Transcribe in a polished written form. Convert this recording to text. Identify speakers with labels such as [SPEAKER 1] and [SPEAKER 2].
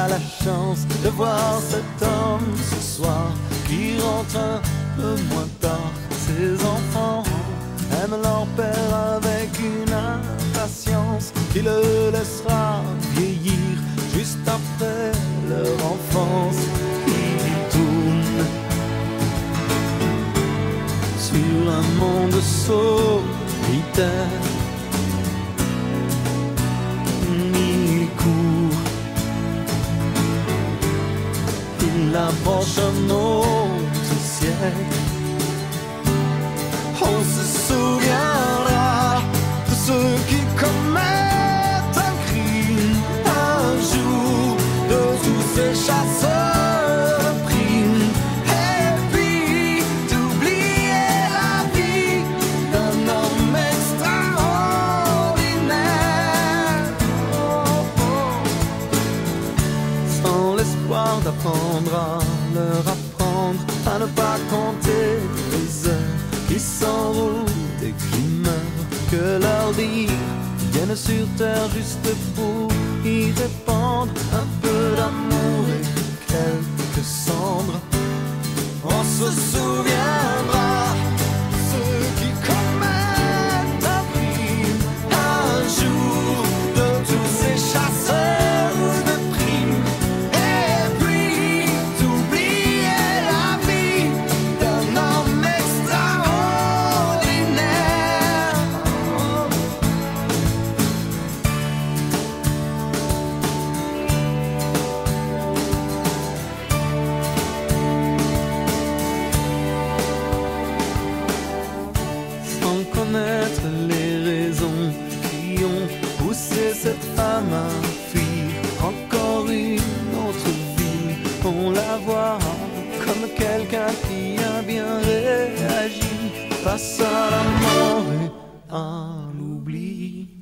[SPEAKER 1] a la chance de voir cet homme ce soir qui rentre un peu moins tard. Ses enfants aiment leur père avec une impatience qui le laissera vieillir juste après leur enfance. Il tourne sur un monde solitaire. Il court, il approche un autre siècle. On se souviendra de ceux qui commettent un crime un jour, de tous ces chasseurs de primes, et puis d'oublier la vie d'un homme extraordinaire, sans l'espoir d'apprendre à leur apprendre à ne pas compter les heures qui s'enroulent et qui meurent, que leur dire viennent sur terre juste pour y répandre un peu d'amour et quelques cendres. On se souviendra de ceux qui commettent un crime un jour, de tous ces chasseurs de primes, et puis d'oublier la vie d'un homme connaître les raisons qui ont poussé cette femme à fuir encore une autre vie. On la voit comme quelqu'un qui a bien réagi face à la mort et à l'oubli.